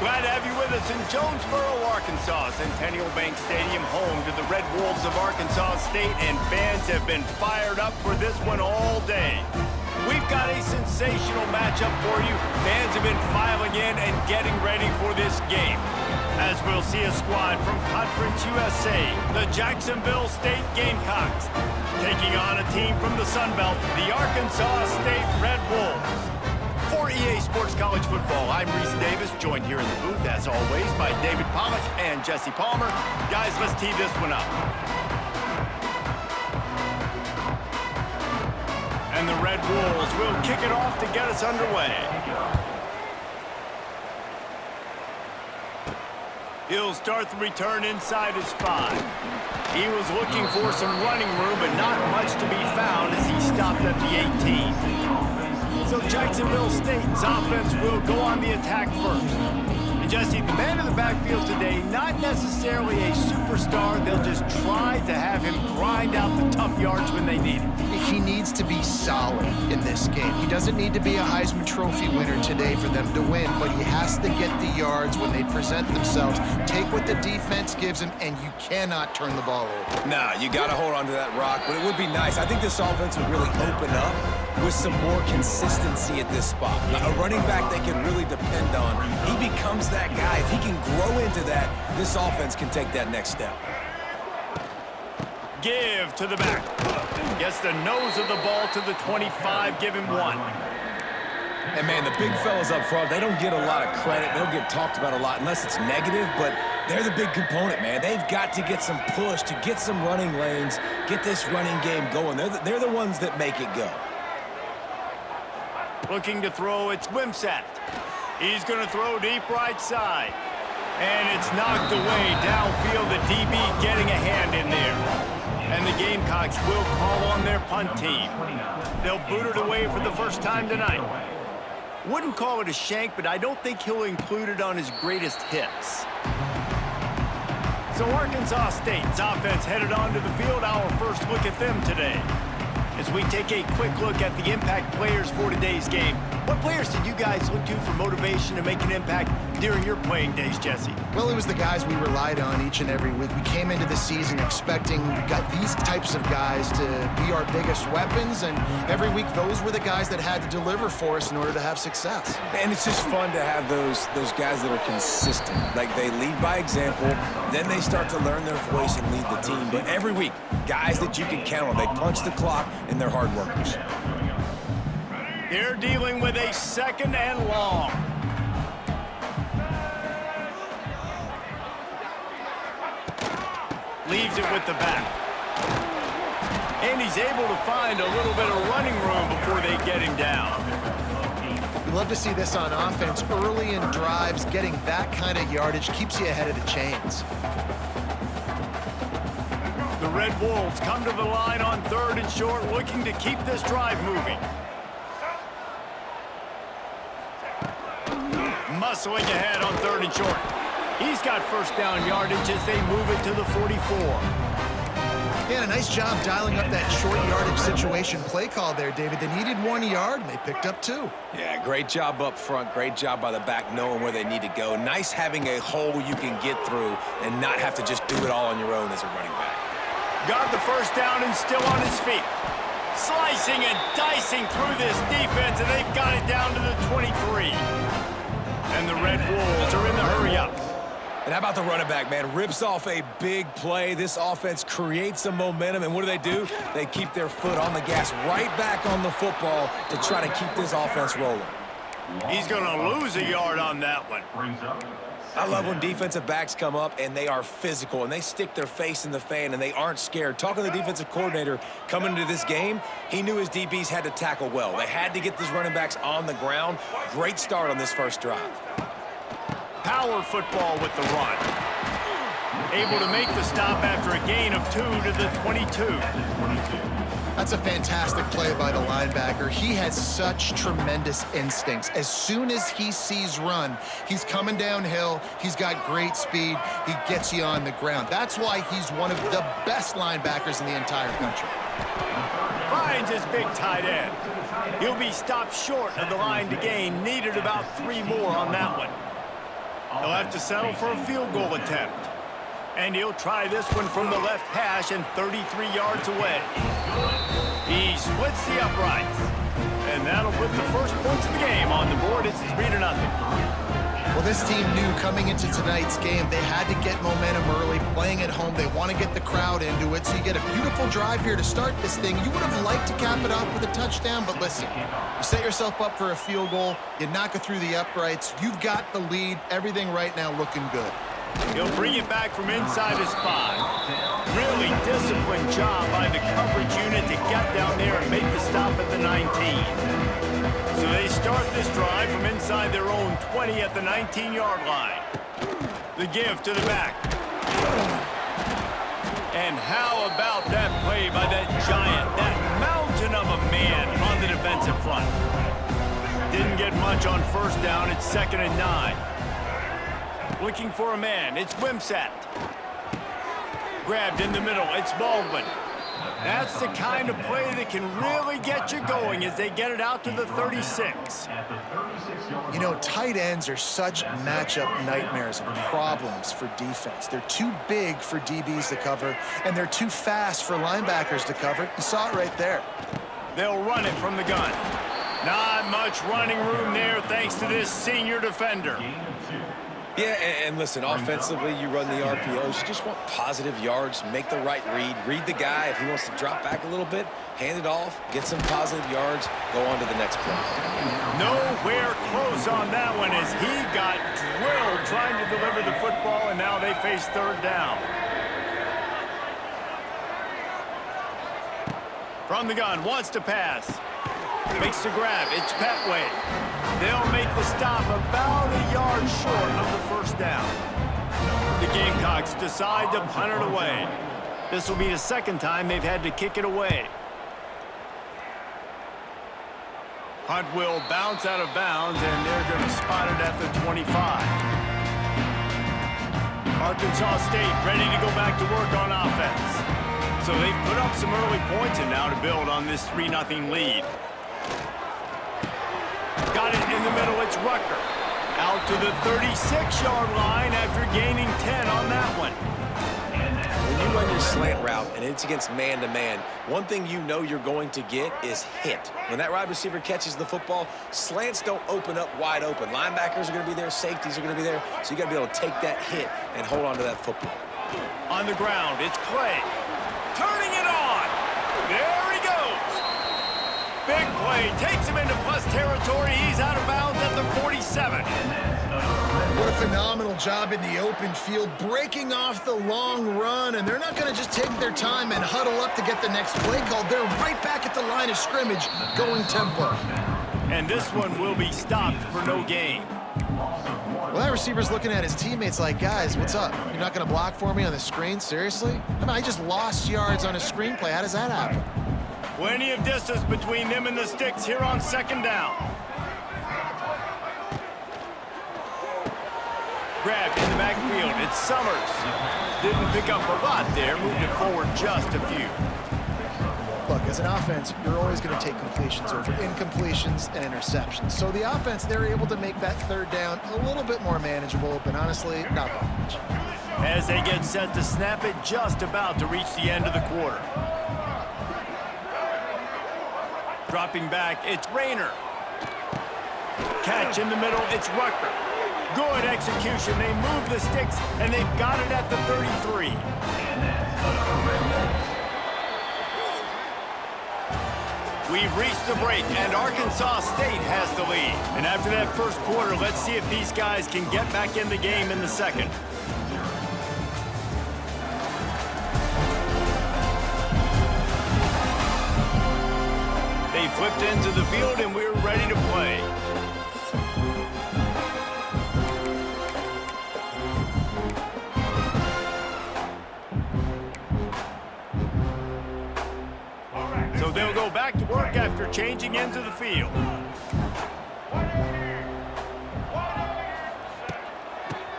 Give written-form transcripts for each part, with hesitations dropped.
Glad to have you with us in Jonesboro, Arkansas. Centennial Bank Stadium, home to the Red Wolves of Arkansas State, and fans have been fired up for this one all day. We've got a sensational matchup for you. Fans have been filing in and getting ready for this game. As we'll see a squad from Conference USA, the Jacksonville State Gamecocks, taking on a team from the Sun Belt, the Arkansas State Red Wolves. For EA Sports College Football, I'm Reese Davis, joined here in the booth, as always, by David Pollack and Jesse Palmer. Guys, let's tee this one up. And the Red Wolves will kick it off to get us underway. He'll start the return inside his 5. He was looking for some running room, but not much to be found as he stopped at the 18. So Jacksonville State's offense will go on the attack first. And Jesse, the man in the backfield today, not necessarily a superstar. They'll just try to have him grind out the tough yards when they need it. He needs to be solid in this game. He doesn't need to be a Heisman Trophy winner today for them to win, but he has to get the yards when they present themselves. Take what the defense gives him, and you cannot turn the ball over. Nah, you got to hold on to that rock, but it would be nice. I think this offense would really open up with some more consistency at this spot. A running back they can really depend on. He becomes that guy. If he can grow into that, this offense can take that next step. Give to the back. Gets the nose of the ball to the 25. Give him 1. And, man, the big fellas up front, they don't get a lot of credit. They don't get talked about a lot unless it's negative, but they're the big component, man. They've got to get some push, to get some running lanes, get this running game going. They're the ones that make it go. Looking to throw, it's Wimsatt. He's going to throw deep right side. And it's knocked away downfield. The DB getting a hand in there. And the Gamecocks will call on their punt team. They'll boot it away for the first time tonight. Wouldn't call it a shank, but I don't think he'll include it on his greatest hits. So Arkansas State's offense headed onto the field. Our first look at them today. As we take a quick look at the impact players for today's game, what players did you guys look to for motivation to make an impact during your playing days, Jesse? Well, it was the guys we relied on each and every week. We came into the season expecting these types of guys to be our biggest weapons, and every week those were the guys that had to deliver for us in order to have success. And it's just fun to have those guys that are consistent. Like, they lead by example, then they start to learn their voice and lead the team. But every week, guys that you can count on, they punch the clock, and they're hard workers. They're dealing with a 2nd and long. Leaves it with the back. And he's able to find a little bit of running room before they get him down. We love to see this on offense. Early in drives, getting that kind of yardage keeps you ahead of the chains. The Red Wolves come to the line on 3rd and short, looking to keep this drive moving. Muscling ahead on 3rd and short. He's got first down yardage as they move it to the 44. Yeah, a nice job dialing up that short yardage situation play call there, David. They needed 1 yard, and they picked up 2. Yeah, great job up front. Great job by the back knowing where they need to go. Nice having a hole you can get through and not have to just do it all on your own as a running back. Got the first down and still on his feet. Slicing and dicing through this defense, and they've got it down to the 23. And the Red Wolves are in the hurry-up. And how about the running back, man? Rips off a big play. This offense creates some momentum, and what do? They keep their foot on the gas, right back on the football to try to keep this offense rolling. He's going to lose a yard on that one. I love when defensive backs come up and they are physical and they stick their face in the fan and they aren't scared. Talking to the defensive coordinator coming into this game, he knew his DBs had to tackle well. They had to get these running backs on the ground. Great start on this first drive. Power football with the run. Able to make the stop after a gain of 2 to the 22. That's a fantastic play by the linebacker. He has such tremendous instincts. As soon as he sees run, he's coming downhill. He's got great speed. He gets you on the ground. That's why he's one of the best linebackers in the entire country. Finds his big tight end. He'll be stopped short of the line to gain. Needed about 3 more on that one. He'll have to settle for a field goal attempt. And he'll try this one from the left hash and 33 yards away. He splits the uprights. And that'll put the first points of the game on the board. It's 3-0. Well, this team knew coming into tonight's game they had to get momentum early, playing at home. They want to get the crowd into it, so you get a beautiful drive here to start this thing. You would have liked to cap it off with a touchdown, but listen, you set yourself up for a field goal, you knock it through the uprights, you've got the lead, everything right now looking good. He'll bring it back from inside his 5. Really disciplined job by the coverage unit to get down there and make the stop at the 19. So they start this drive from inside their own 20 at the 19-yard line. The give to the back. And how about that play by that giant, that mountain of a man on the defensive front? Didn't get much on first down. It's 2nd and 9. Looking for a man. It's Wimsatt. Grabbed in the middle. It's Baldwin. That's the kind of play that can really get you going as they get it out to the 36. You know, tight ends are such matchup nightmares and problems for defense. They're too big for DBs to cover, and they're too fast for linebackers to cover. You saw it right there. They'll run it from the gun. Not much running room there thanks to this senior defender. Yeah, and listen, offensively, you run the RPOs. You just want positive yards, make the right read the guy. If he wants to drop back a little bit, hand it off, get some positive yards, go on to the next play. Nowhere close on that one as he got drilled trying to deliver the football, and now they face 3rd down. From the gun, wants to pass. Makes the grab. It's Petway. They'll make the stop about a yard short of the 1st down. The Gamecocks decide to punt it away. This will be the 2nd time they've had to kick it away. Punt will bounce out of bounds, and they're going to spot it at the 25. Arkansas State ready to go back to work on offense. So they've put up some early points and now to build on this 3-0 lead. Got it in the middle, it's Rucker. Out to the 36-yard line after gaining 10 on that one. When you run your slant route and it's against man-to-man, one thing you know you're going to get is hit. When that wide receiver catches the football, slants don't open up wide open. Linebackers are going to be there, safeties are going to be there, so you got to be able to take that hit and hold on to that football. On the ground, it's Clay. Turning it on. There he goes. Big play. Takes him into plus territory. He's out of bounds at the 47. What a phenomenal job in the open field, breaking off the long run, and they're not going to just take their time and huddle up to get the next play called. They're right back at the line of scrimmage, going tempo. And this one will be stopped for no gain. Well, that receiver's looking at his teammates like, guys, what's up? You're not going to block for me on the screen? Seriously? I mean, I just lost yards on a screenplay. How does that happen? Plenty of distance between them and the sticks here on 2nd down. Grabbed in the backfield. It's Summers. Didn't pick up a lot there. Moved it forward just a few. Look, as an offense, you're always going to take completions over incompletions and interceptions. So the offense, they're able to make that 3rd down a little bit more manageable, but honestly, not that much. As they get set to snap it, just about to reach the end of the quarter. Dropping back, it's Rayner. Catch in the middle, it's Rucker. Good execution. They move the sticks, and they've got it at the 33. We've reached the break, and Arkansas State has the lead. And after that first quarter, let's see if these guys can get back in the game in the second. They flipped into the field, and we're ready to play. So they'll go back to work after changing into the field.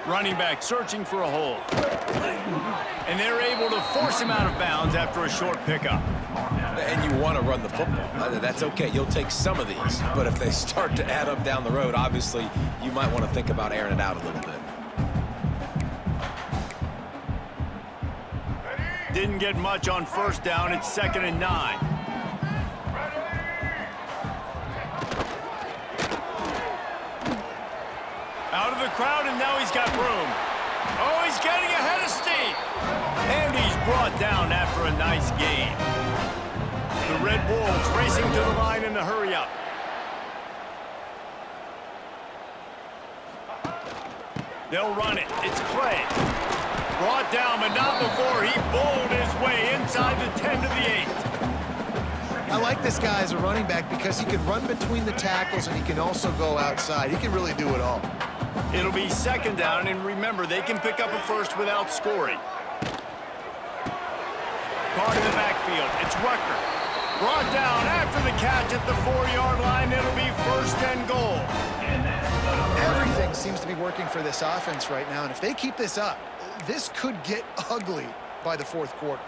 Running back searching for a hole. And they're able to force him out of bounds after a short pickup. And you want to run the football. That's okay. You'll take some of these. But if they start to add up down the road, obviously, you might want to think about airing it out a little bit. Didn't get much on first down. It's 2nd and 9. Out of the crowd, and now he's got room. Oh, he's getting ahead of steam. And he's brought down after a nice gain. The Red Wolves racing to the line in the hurry-up. They'll run it. It's Clay. Brought down, but not before he bowled his way inside the 10 to the 8. I like this guy as a running back because he can run between the tackles and he can also go outside. He can really do it all. It'll be 2nd down, and remember, they can pick up a first without scoring. Card in the backfield. It's Rucker. Brought down after the catch at the 4-yard line. It'll be 1st and goal. Everything seems to be working for this offense right now, and if they keep this up, this could get ugly by the 4th quarter.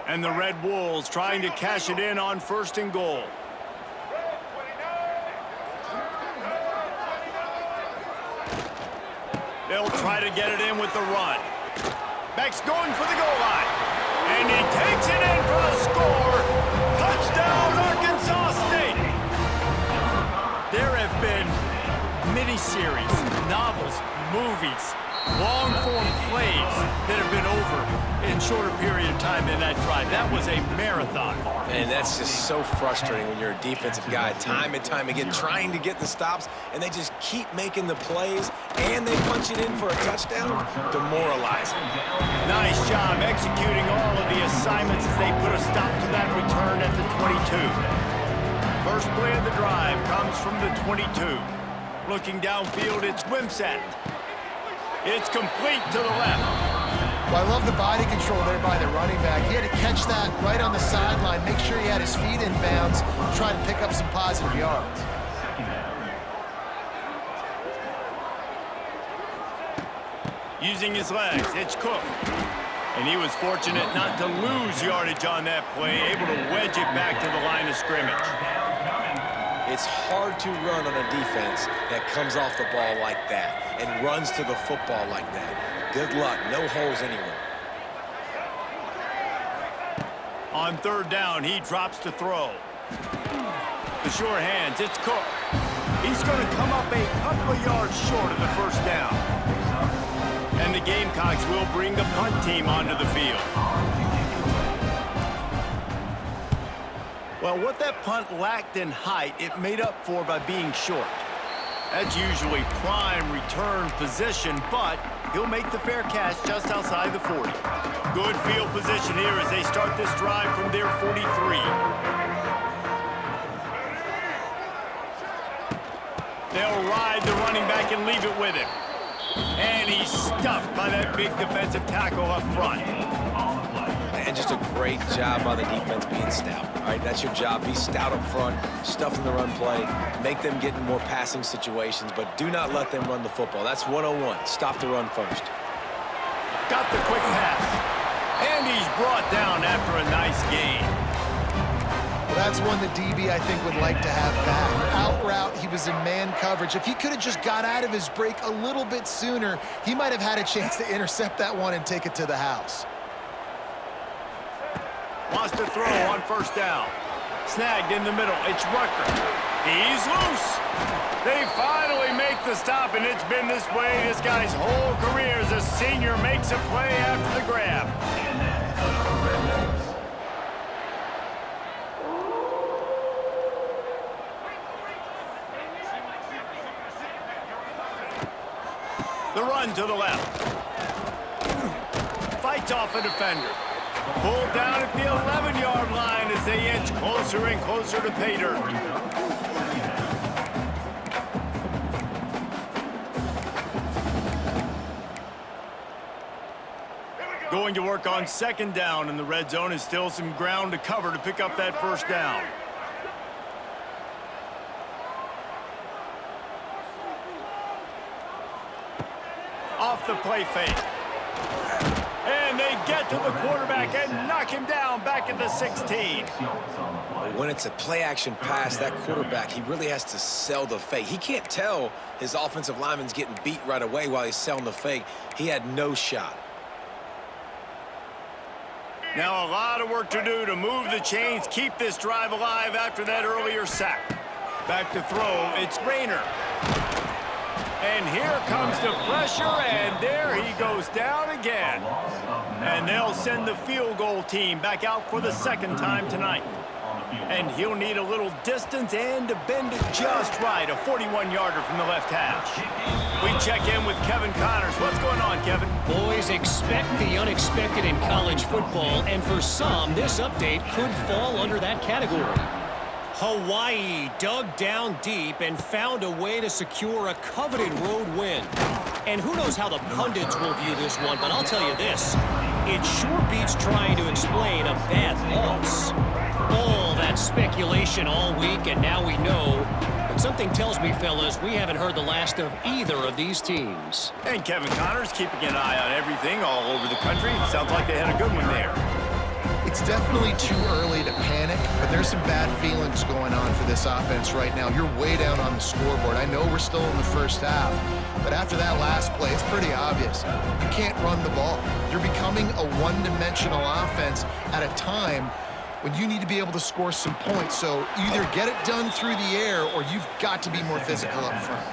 And the Red Wolves trying to cash it in on 1st and goal. They'll try to get it in with the run. Beck's going for the goal line. And he takes it in for a score. Touchdown, Arkansas State. There have been miniseries, novels, movies, long-form plays that have been over in shorter period of time than that drive. That was a marathon. And that's just so frustrating when you're a defensive guy, time and time again, trying to get the stops, and they just keep making the plays, and they punch it in for a touchdown. Demoralizing. Nice job executing all of the assignments as they put a stop to that return at the 22. First play of the drive comes from the 22. Looking downfield, it's Wimsatt. It's complete to the left. Well, I love the body control there by the running back. He had to catch that right on the sideline, make sure he had his feet in bounds, try to pick up some positive yards. Using his legs, it's Cook. And he was fortunate not to lose yardage on that play, able to wedge it back to the line of scrimmage. It's hard to run on a defense that comes off the ball like that and runs to the football like that. Good luck. No holes anywhere. On 3rd down, he drops to throw. The sure hands, it's Cook. He's going to come up a couple of yards short of the 1st down. And the Gamecocks will bring the punt team onto the field. Well, what that punt lacked in height, it made up for by being short. That's usually prime return position, but he'll make the fair catch just outside the 40. Good field position here as they start this drive from their 43. They'll ride the running back and leave it with him. And he's stuffed by that big defensive tackle up front. And just a great job by the defense being stout. All right, that's your job. Be stout up front, stuff in the run play, make them get in more passing situations, but do not let them run the football. That's 101. Stop the run first. Got the quick pass. And he's brought down after a nice gain. Well, that's one the DB, I think, would like to have back. Out route, he was in man coverage. If he could have just got out of his break a little bit sooner, he might have had a chance to intercept that one and take it to the house. Wants to throw on 1st down. Snagged in the middle. It's Rucker. He's loose. They finally make the stop, and it's been this way this guy's whole career as a senior makes a play after the grab. The run to the left. Fights off a defender. Pulled down at the 11-yard line as they inch closer and closer to pay dirt. Going to work on 2nd down in the red zone is still some ground to cover to pick up that 1st down. Off the play fake. And they get to the quarterback and knock him down back at the 16. When it's a play-action pass, that quarterback, he really has to sell the fake. He can't tell his offensive lineman's getting beat right away while he's selling the fake. He had no shot. Now a lot of work to do to move the chains, keep this drive alive after that earlier sack. Back to throw, it's Rayner. And here comes the pressure, and there he goes down again. And they'll send the field goal team back out for the second time tonight. And he'll need a little distance and to bend it just right, a 41-yarder from the left hash. We check in with Kevin Connors. What's going on, Kevin? Boys, expect the unexpected in college football, and for some, this update could fall under that category. Hawaii dug down deep and found a way to secure a coveted road win. And who knows how the pundits will view this one, but I'll tell you this. It sure beats trying to explain a bad loss. All that speculation all week, and now we know. But something tells me, fellas, we haven't heard the last of either of these teams. And Kevin Connors keeping an eye on everything all over the country. Sounds like they had a good one there. It's definitely too early to panic, but there's some bad feelings going on for this offense right now. You're way down on the scoreboard. I know we're still in the first half, but after that last play, it's pretty obvious. You can't run the ball. You're becoming a one-dimensional offense at a time when you need to be able to score some points. So either get it done through the air or you've got to be more physical up front.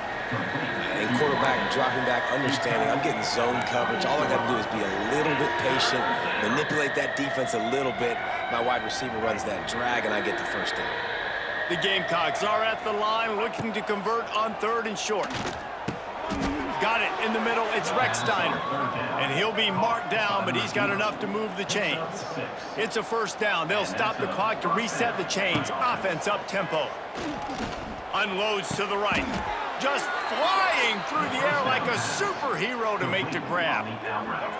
And quarterback dropping back, understanding I'm getting zone coverage. All I got to do is be a little bit patient, manipulate that defense a little bit. My wide receiver runs that drag, and I get the first down. The Gamecocks are at the line looking to convert on 3rd and short. Got it in the middle. It's Recksteiner. And he'll be marked down, but he's got enough to move the chains. It's a first down. They'll stop the clock to reset the chains. Offense up tempo. Unloads to the right. Just flying through the air like a superhero to make the grab.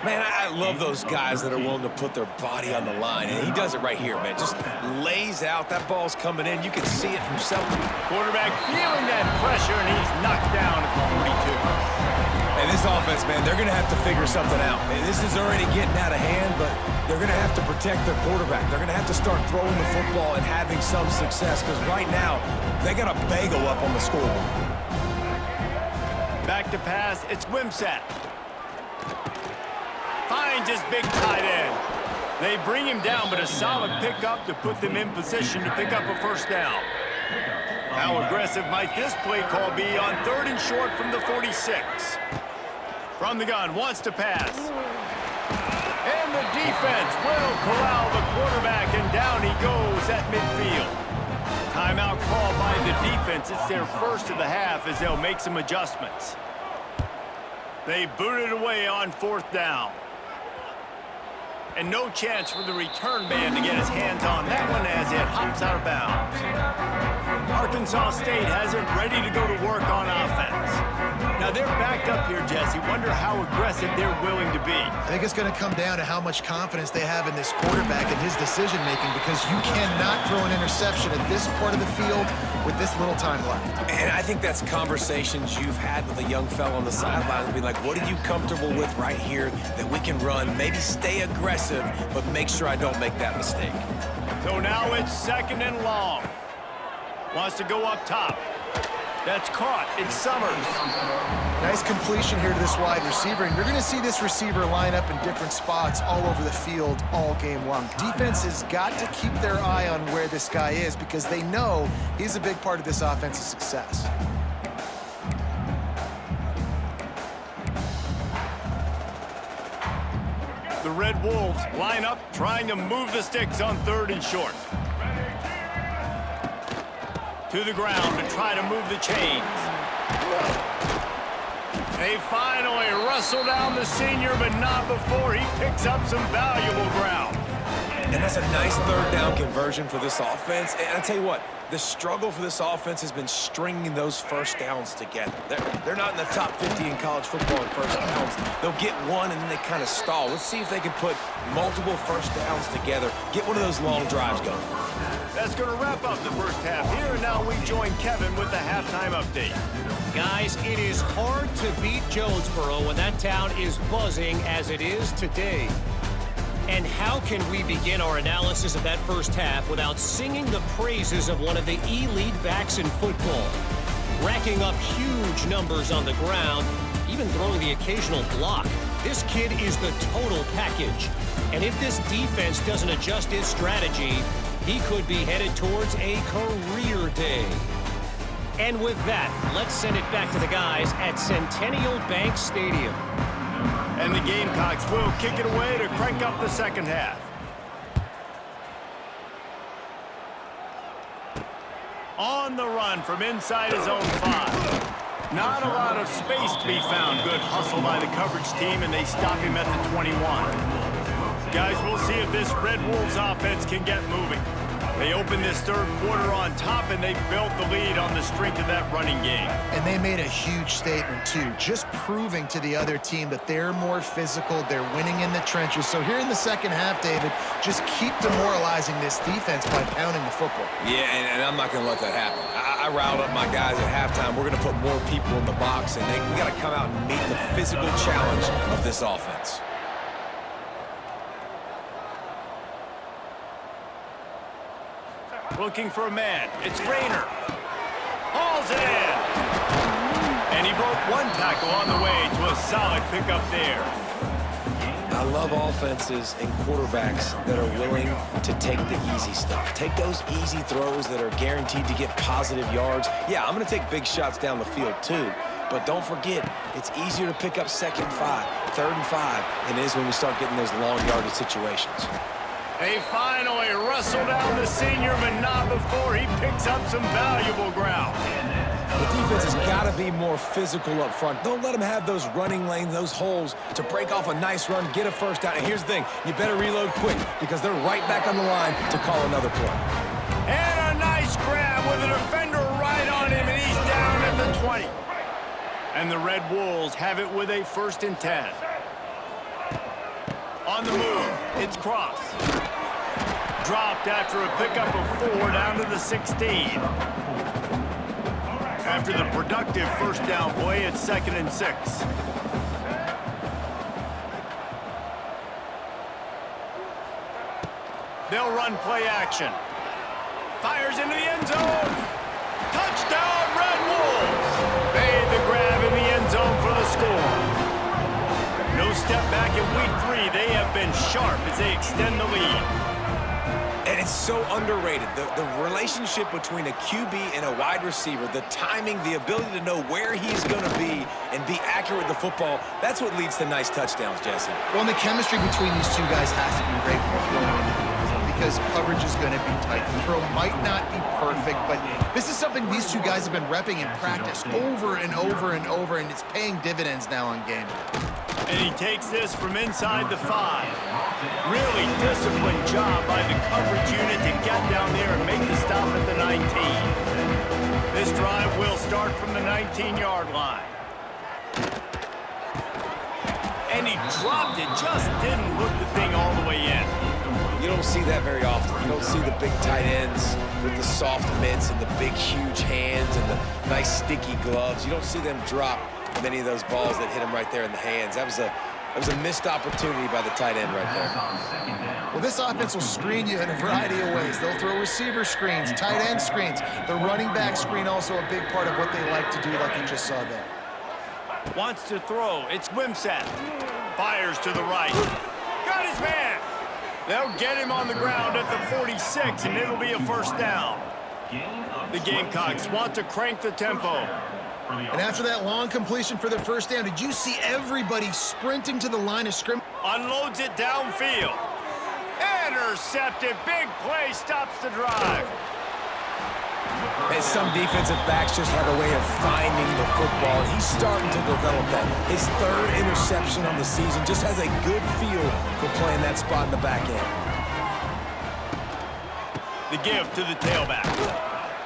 Man, I love those guys that are willing to put their body on the line. And he does it right here, man. Just lays out. That ball's coming in. You can see it from self. Quarterback feeling that pressure, and he's knocked down at the 42. And this offense, man, they're going to have to figure something out. And this is already getting out of hand, but they're going to have to protect their quarterback. They're going to have to start throwing the football and having some success, because right now, they got a bagel up on the scoreboard. Back to pass, it's Wimsatt. Finds his big tight end. They bring him down, but a solid pickup to put them in position to pick up a first down. How aggressive might this play call be on 3rd and short from the 46? From the gun, wants to pass. And the defense will corral the quarterback, and down he goes at midfield. Timeout called by the defense. It's their first of the half as they'll make some adjustments. They boot it away on 4th down. And no chance for the return man to get his hands on that one as it hops out of bounds. Arkansas State has it ready to go to work on offense. Now they're backed up here, Jesse. Wonder how aggressive they're willing to be. I think it's going to come down to how much confidence they have in this quarterback and his decision-making, because you cannot throw an interception at this part of the field with this little time left. And I think that's conversations you've had with a young fella on the sidelines, be like, what are you comfortable with right here that we can run? Maybe stay aggressive, but make sure I don't make that mistake. So now it's 2nd and long. Wants to go up top. That's caught. It's Summers. Nice completion here to this wide receiver, and you're going to see this receiver line up in different spots all over the field all game long. Defense has got to keep their eye on where this guy is, because they know he's a big part of this offense's success. The Red Wolves line up, trying to move the sticks on 3rd and short. To the ground to try to move the chains. They finally wrestle down the senior, but not before he picks up some valuable ground. And that's a nice 3rd down conversion for this offense. And I tell you what, the struggle for this offense has been stringing those first downs together. They're not in the top 50 in college football in first downs. They'll get one and then they kind of stall. Let's see if they can put multiple first downs together, get one of those long drives going. That's going to wrap up the first half here, and now we join Kevin with the halftime update. Guys, it is hard to beat Jonesboro when that town is buzzing as it is today. And how can we begin our analysis of that first half without singing the praises of one of the elite backs in football? Racking up huge numbers on the ground, even throwing the occasional block. This kid is the total package. And if this defense doesn't adjust its strategy, he could be headed towards a career day. And with that, let's send it back to the guys at Centennial Bank Stadium. And the Gamecocks will kick it away to crank up the second half. On the run from inside his own 5. Not a lot of space to be found. Good hustle by the coverage team, and they stop him at the 21. Guys, we'll see if this Red Wolves offense can get moving. They opened this third quarter on top, and they built the lead on the strength of that running game. And they made a huge statement, too, just proving to the other team that they're more physical, they're winning in the trenches. So here in the second half, David, just keep demoralizing this defense by pounding the football. Yeah, and I'm not going to let that happen. I riled up my guys at halftime. We're going to put more people in the box, and we got to come out and meet the physical challenge of this offense. Looking for a man. It's Rayner. Hauls it in. And he broke one tackle on the way to a solid pickup there. I love offenses and quarterbacks that are willing to take the easy stuff. Take those easy throws that are guaranteed to get positive yards. Yeah, I'm going to take big shots down the field too. But don't forget, it's easier to pick up 2nd and 5, 3rd and 5 than it is when we start getting those long yardage situations. They finally wrestle down the senior, but not before he picks up some valuable ground. The defense has got to be more physical up front. Don't let them have those running lanes, those holes to break off a nice run, get a first down. And here's the thing, you better reload quick because they're right back on the line to call another play. And a nice grab with a defender right on him, and he's down at the 20. And the Red Wolves have it with a 1st and 10. On the move, it's Cross. Dropped after a pickup of 4 down to the 16. After the productive first down play, it's 2nd and 6. They'll run play action. Fires into the end zone. Touchdown, Red Wolves. Made the grab in the end zone for the score. No step back in week 3. They have been sharp as they extend the lead. And it's so underrated. The relationship between a QB and a wide receiver, the timing, the ability to know where he's going to be and be accurate with the football, that's what leads to nice touchdowns, Jesse. Well, and the chemistry between these two guys has to be great when they're throwing into the end zone because coverage is going to be tight. The throw might not be perfect, but this is something these two guys have been repping in practice over and over and over, and it's paying dividends now on game day. And he takes this from inside the 5. Really disciplined job by the coverage unit to get down there and make the stop at the 19. This drive will start from the 19-yard line. And he dropped it, just didn't hook the thing all the way in. You don't see that very often. You don't see the big tight ends with the soft mitts and the big, huge hands and the nice, sticky gloves. You don't see them drop many of those balls that hit him right there in the hands. That was a missed opportunity by the tight end right there. Well, this offense will screen you in a variety of ways. They'll throw receiver screens, tight end screens. The running back screen also a big part of what they like to do, like you just saw there. Wants to throw. It's Wimsatt. Fires to the right. Got his man. They'll get him on the ground at the 46, and it'll be a first down. The Gamecocks want to crank the tempo. And after that long completion for the first down, did you see everybody sprinting to the line of scrimmage? Unloads it downfield. Intercepted. Big play stops the drive. And some defensive backs just have a way of finding the football. He's starting to develop that. His 3rd interception on the season, just has a good feel for playing that spot in the back end. The give to the tailback.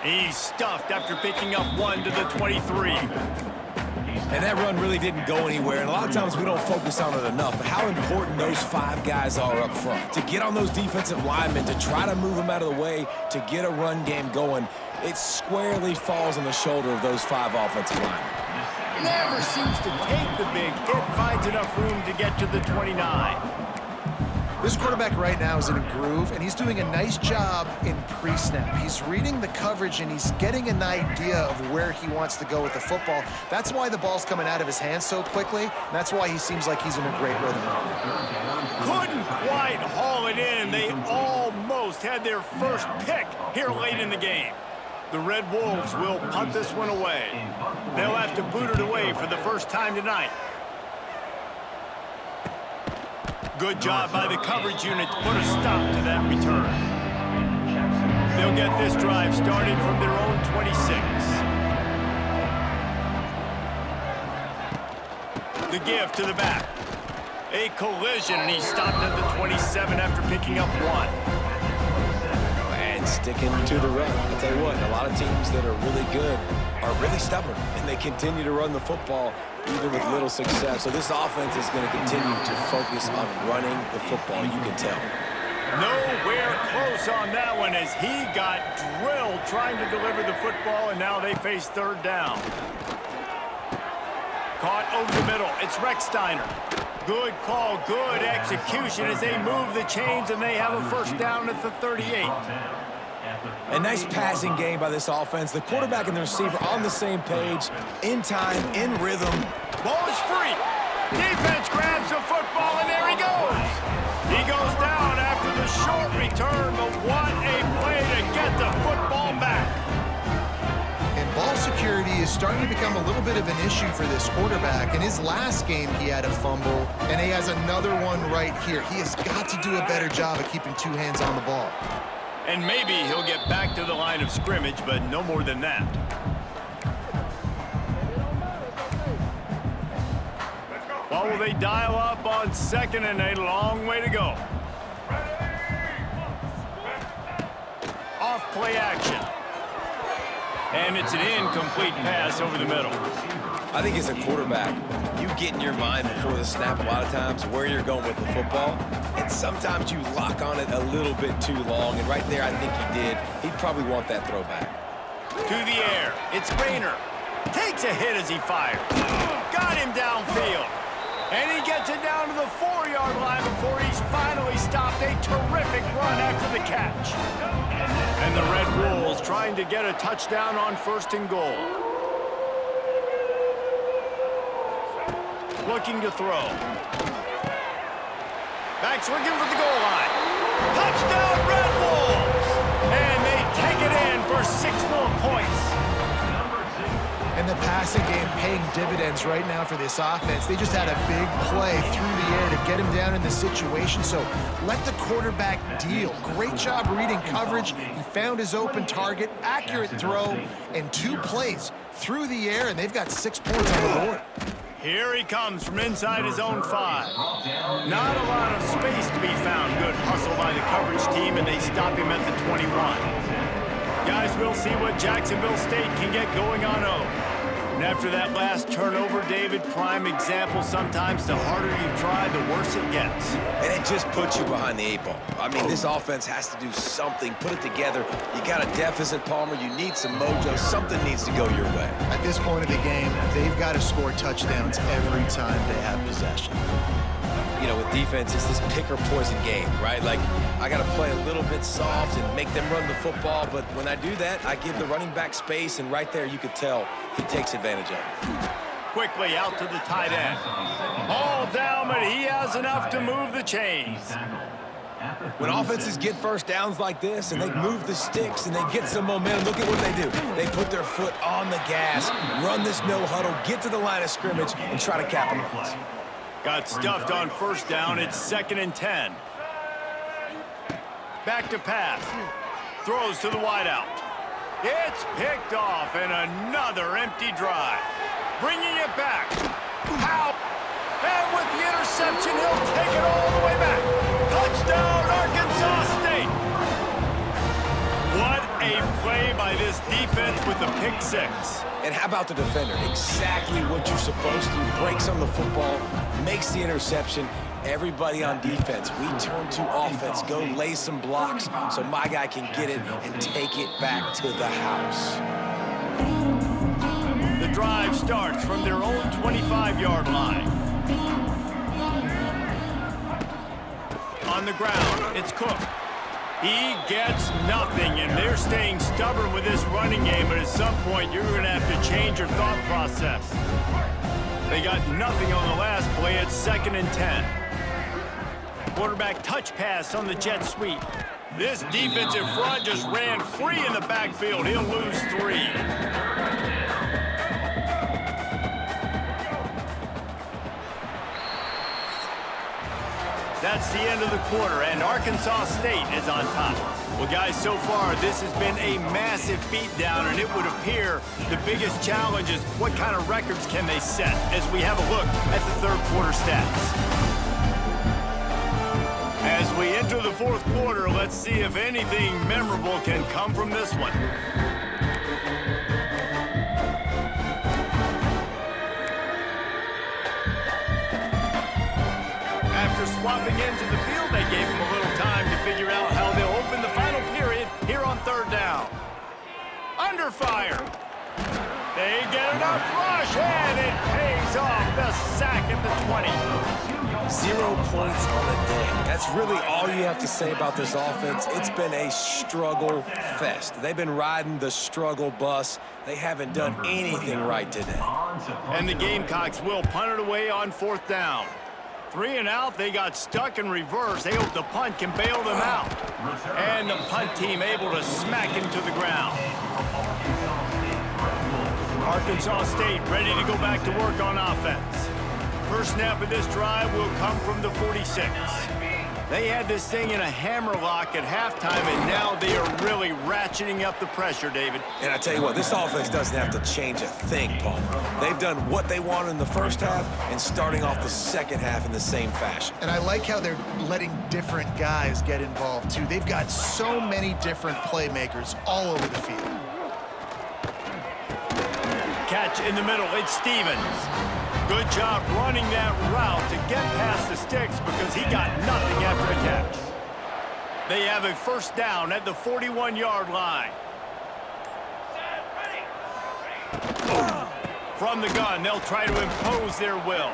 He's stuffed after picking up 1 to the 23. And that run really didn't go anywhere. And a lot of times we don't focus on it enough. But how important those 5 guys are up front. To get on those defensive linemen, to try to move them out of the way, to get a run game going, it squarely falls on the shoulder of those 5 offensive linemen. Never seems to take the big hit. Finds enough room to get to the 29. This quarterback right now is in a groove, and he's doing a nice job in pre-snap. He's reading the coverage, and he's getting an idea of where he wants to go with the football. That's why the ball's coming out of his hands so quickly, and that's why he seems like he's in a great rhythm. Couldn't quite haul it in. They almost had their first pick here late in the game. The Red Wolves will punt this one away. They'll have to boot it away for the first time tonight. Good job by the coverage unit to put a stop to that return. They'll get this drive started from their own 26. The give to the back. A collision, and he stopped at the 27 after picking up 1. And sticking to the run. I'll tell you what, a lot of teams that are really good are really stubborn, and they continue to run the football even with little success. So this offense is going to continue to focus on running the football, you can tell. Nowhere close on that one as he got drilled trying to deliver the football, and now they face third down. Caught over the middle. It's Recksteiner. Good call, good execution as they move the chains, and they have a first down at the 38. A nice passing game by this offense. The quarterback and the receiver on the same page, in time, in rhythm. Ball is free. Defense grabs the football, and there he goes. He goes down after the short return, but what a play to get the football back. And ball security is starting to become a little bit of an issue for this quarterback. In his last game, he had a fumble, and he has another one right here. He has got to do a better job of keeping two hands on the ball. And maybe he'll get back to the line of scrimmage, but no more than that. Well, will they dial up on second and a long way to go? Off play action. And it's an incomplete pass over the middle. I think as a quarterback, you get in your mind before the snap a lot of times where you're going with the football, and sometimes you lock on it a little bit too long, and right there I think he did. He'd probably want that throwback. To the air, it's Rayner. Takes a hit as he fires. Got him downfield. And he gets it down to the 4-yard line before he's finally stopped. A terrific run after the catch. And the Red Wolves trying to get a touchdown on first and goal. Looking to throw. Back swinging for the goal line. Touchdown, Red Wolves! And they take it in for 6 more points. And the passing game paying dividends right now for this offense. They just had a big play through the air to get him down in the situation. So let the quarterback deal. Great job reading coverage. He found his open target, accurate throw, and 2 plays through the air, and they've got 6 points on the board. Here he comes from inside his own 5. Not a lot of space to be found. Good hustle by the coverage team, and they stop him at the 21. Guys, we'll see what Jacksonville State can get going on O. And after that last turnover, David, prime example, sometimes the harder you try, the worse it gets. And it just puts you behind the 8 ball. I mean, this offense has to do something, put it together. You got a deficit, Palmer. You need some mojo. Something needs to go your way. At this point of the game, they've got to score touchdowns every time they have possession. You know, with defense, it's this pick or poison game, right? Like, I got to play a little bit soft and make them run the football, but when I do that, I give the running back space, and right there you could tell he takes advantage of it. Quickly out to the tight end. All down, but he has enough to move the chains. When offenses get first downs like this and they move the sticks and they get some momentum, look at what they do. They put their foot on the gas, run this no huddle, get to the line of scrimmage, and try to capitalize. Got stuffed on first down. It's 2nd and 10. Back to pass. Throws to the wideout. It's picked off, and another empty drive. Bringing it back. How? And with the interception, he'll take it all the way back. Touchdown, Arkansas State. What a play by this defense with the pick 6. And how about the defender? Exactly what you're supposed to. Breaks on the football, makes the interception. Everybody on defense, we turn to offense. Go lay some blocks so my guy can get it and take it back to the house. The drive starts from their own 25-yard line. On the ground, it's Cook. He gets nothing, and they're staying stubborn with this running game, but at some point, you're going to have to change your thought process. They got nothing on the last play. It's 2nd and 10. Quarterback touch pass on the jet sweep. This defensive front just ran free in the backfield. He'll lose 3. That's the end of the quarter, and Arkansas State is on top. Well, guys, so far, this has been a massive beatdown, and it would appear the biggest challenge is what kind of records can they set as we have a look at the 3rd quarter stats. As we enter the 4th quarter, let's see if anything memorable can come from this one. After swapping ends in the field, they gave him a little time to figure out how they'll open the final period here on 3rd down. Under fire. They get enough rush, and it pays off. The sack at the 20. 0 points on the day. That's really all you have to say about this offense. It's been a struggle fest. They've been riding the struggle bus. They haven't done anything right today. And the Gamecocks will punt it away on 4th down. 3 and out, they got stuck in reverse. They hope the punt can bail them out. And the punt team able to smack him to the ground. Arkansas State ready to go back to work on offense. First snap of this drive will come from the 46. They had this thing in a hammerlock at halftime, and now they are really ratcheting up the pressure, David. And I tell you what, this offense doesn't have to change a thing, Paul. They've done what they wanted in the first half and starting off the second half in the same fashion. And I like how they're letting different guys get involved, too. They've got so many different playmakers all over the field. Catch in the middle, it's Stevens. Good job running that route to get past the sticks because he got nothing after a catch. They have a first down at the 41-yard line. From the gun, they'll try to impose their will.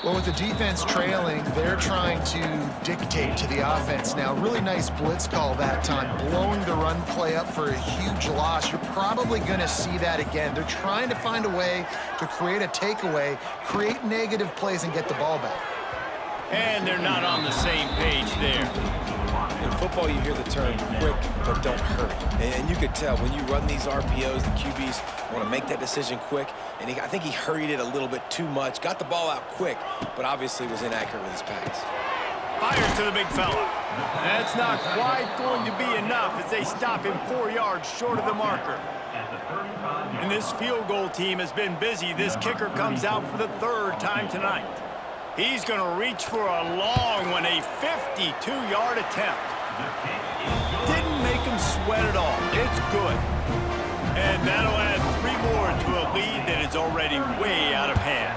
Well, with the defense trailing, they're trying to dictate to the offense now. Really nice blitz call that time, blowing the run play up for a huge loss. You're probably going to see that again. They're trying to find a way to create a takeaway, create negative plays, and get the ball back. And they're not on the same page there. In football, you hear the term quick, but don't hurry. And you could tell when you run these RPOs, the QBs want to make that decision quick. And I think he hurried it a little bit too much. Got the ball out quick, but obviously was inaccurate with his pass. Fires to the big fella. That's not quite going to be enough as they stop him 4 yards short of the marker. And this field goal team has been busy. This kicker comes out for the 3rd time tonight. He's going to reach for a long one, a 52-yard attempt. Didn't make him sweat at all. It's good. And that'll add 3 more to a lead that is already way out of hand.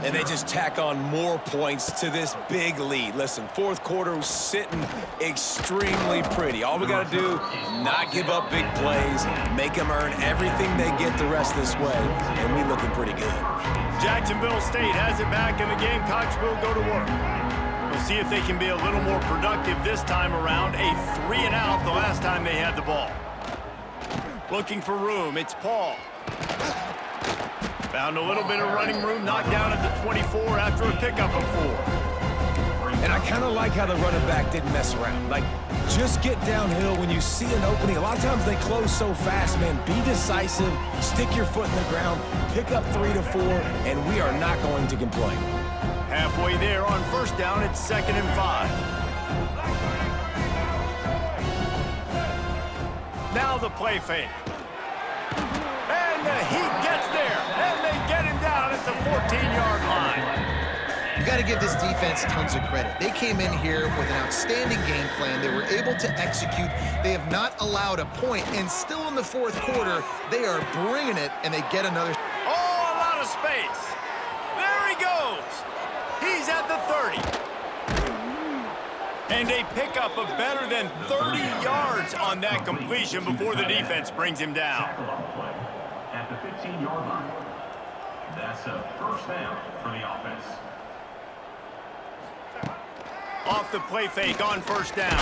And they just tack on more points to this big lead. Listen, 4th quarter was sitting extremely pretty. All we got to do, not give up big plays, make them earn everything they get the rest of this way, and we looking pretty good. Jacksonville State has it back, and the Gamecocks will go to work. We'll see if they can be a little more productive this time around. A 3 and out the last time they had the ball. Looking for room, it's Paul. Found a little bit of running room, knocked down at the 24 after a pickup of 4. And I kind of like how the running back didn't mess around. Like, just get downhill when you see an opening. A lot of times they close so fast, man. Be decisive, stick your foot in the ground, pick up 3 to 4, and we are not going to complain. Halfway there on first down, it's 2nd and 5. Now the play fake. And he gets there, and they get him down at the 14-yard line. You got to give this defense tons of credit. They came in here with an outstanding game plan. They were able to execute. They have not allowed a point, and still in the 4th quarter, they are bringing it, and they get another. Oh, a lot of space. There he goes. He's at the 30. And they pick up a better than 30 yards on that completion before the defense brings him down. At the 15-yard line. That's a first down for the offense. Off the play fake on first down.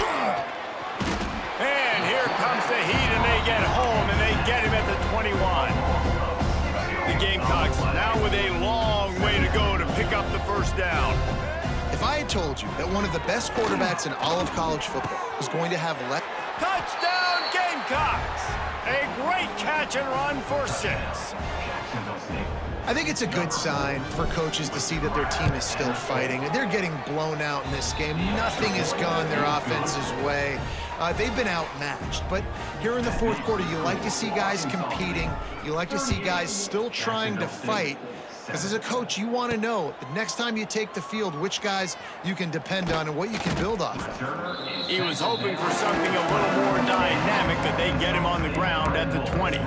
And here comes the heat, and they get home, and they get him at the 21. The Gamecocks now with a long way to go to pick up the first down. If I had told you that one of the best quarterbacks in all of college football was going to have left... Touchdown, Gamecocks! A great catch and run for 6. Jacksonville State. I think it's a good sign for coaches to see that their team is still fighting. They're getting blown out in this game. Nothing has gone their offense's way. They've been outmatched. But here in the fourth quarter, you like to see guys competing. You like to see guys still trying to fight. Because as a coach, you want to know the next time you take the field, which guys you can depend on and what you can build off of. He was hoping for something a little more dynamic, that they get him on the ground at the 20.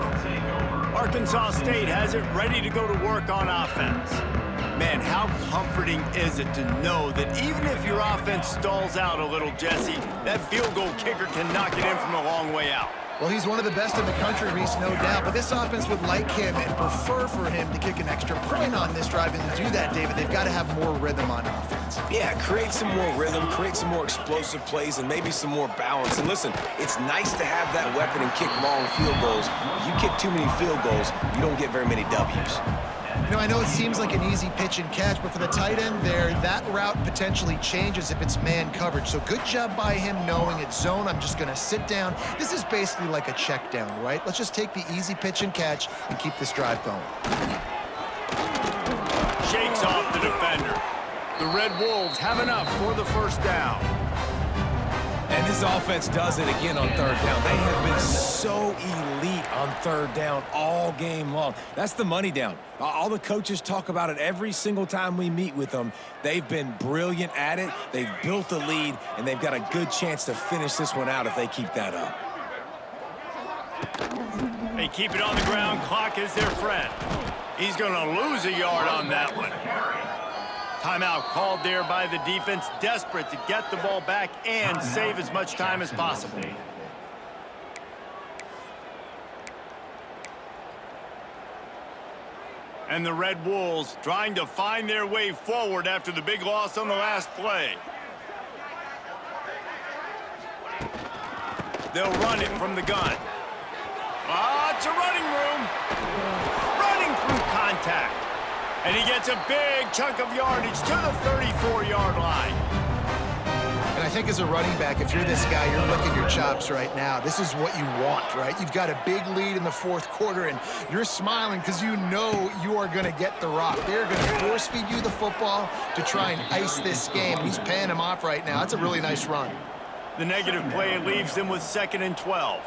Arkansas State has it ready to go to work on offense. Man, how comforting is it to know that even if your offense stalls out a little, Jesse, that field goal kicker can knock it in from a long way out. Well, he's one of the best in the country, Reese, no doubt. But this offense would like him and prefer for him to kick an extra point on this drive. And to do that, David, they've got to have more rhythm on offense. Yeah, create some more rhythm, create some more explosive plays, and maybe some more balance. And listen, it's nice to have that weapon and kick long field goals. If you kick too many field goals, you don't get very many W's. You know, I know it seems like an easy pitch and catch, but for the tight end there, that route potentially changes if it's man coverage. So good job by him knowing it's zone. I'm just going to sit down. This is basically like a check down, right? Let's just take the easy pitch and catch and keep this drive going. Shakes off the defender. The Red Wolves have enough for the first down. And this offense does it again on third down. They have been so elite on third down all game long. That's the money down. All the coaches talk about it every single time we meet with them. They've been brilliant at it. They've built the lead, and they've got a good chance to finish this one out if they keep that up. They keep it on the ground. Clock is their friend. He's going to lose a yard on that one. Timeout called there by the defense, desperate to get the ball back and save as much time as possible. And the Red Wolves trying to find their way forward after the big loss on the last play. They'll run it from the gun. It's a running room. Running through contact. And he gets a big chunk of yardage to the 34-yard line. And I think as a running back, if you're this guy, you're licking your chops right now. This is what you want, right? You've got a big lead in the fourth quarter, and you're smiling because you know you are going to get the rock. They're going to force-feed you the football to try and ice this game. He's paying him off right now. That's a really nice run. The negative play leaves them with 2nd and 12.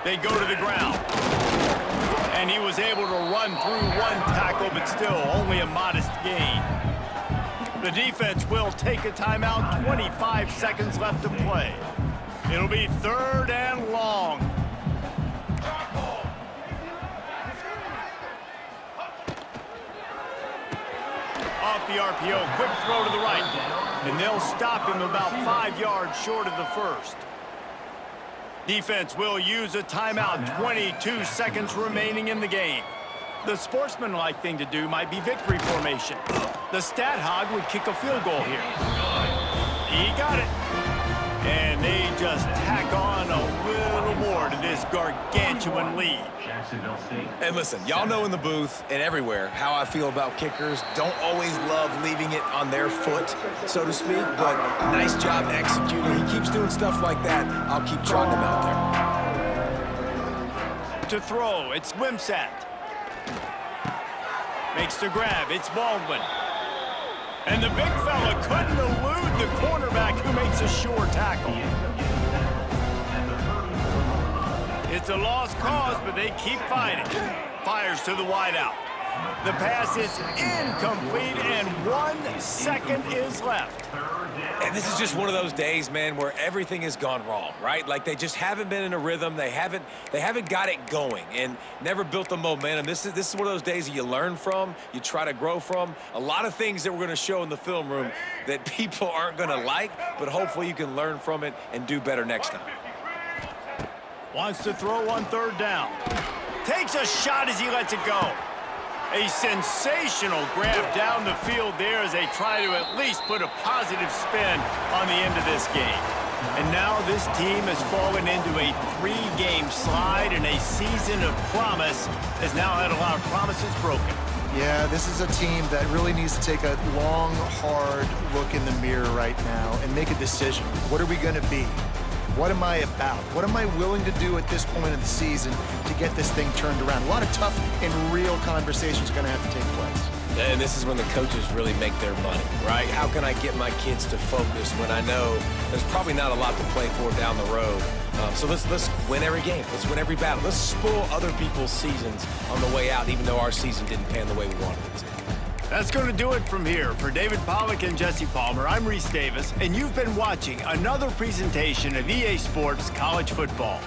They go to the ground. And he was able to run through one tackle, but still only a modest gain. The defense will take a timeout. 25 seconds left to play. It'll be 3rd and long. Off the RPO, quick throw to the right. And they'll stop him about 5 yards short of the first. Defense will use a timeout. 22 seconds remaining in the game. The sportsmanlike thing to do might be victory formation. The stat hog would kick a field goal here. He got it. And they just tack on a little more to this gargantuan lead. Jacksonville State. And listen, y'all know in the booth and everywhere how I feel about kickers. Don't always love leaving it on their foot, so to speak, but nice job executing. He keeps doing stuff like that. I'll keep trotting him out there. To throw, it's Wimsatt. Makes the grab, it's Baldwin. And the big fella couldn't elude the cornerback who makes a sure tackle. It's a lost cause, but they keep fighting. Fires to the wideout. The pass is incomplete, and 1 second is left. And this is just one of those days, man, where everything has gone wrong, right? Like they just haven't been in a rhythm. They haven't got it going and never built the momentum. This is one of those days that you learn from, you try to grow from. A lot of things that we're going to show in the film room that people aren't going to like, but hopefully you can learn from it and do better next time. Wants to throw on 3rd down. Takes a shot as he lets it go. A sensational grab down the field there as they try to at least put a positive spin on the end of this game. And now this team has fallen into a 3-game slide, and a season of promise has now had a lot of promises broken. Yeah, this is a team that really needs to take a long, hard look in the mirror right now and make a decision. What are we going to be? What am I about? What am I willing to do at this point of the season to get this thing turned around? A lot of tough and real conversations are going to have to take place. And this is when the coaches really make their money, right? How can I get my kids to focus when I know there's probably not a lot to play for down the road? So let's win every game. Let's win every battle. Let's spoil other people's seasons on the way out, even though our season didn't pan the way we wanted it to. That's going to do it from here. For David Pollack and Jesse Palmer, I'm Reese Davis, and you've been watching another presentation of EA Sports College Football.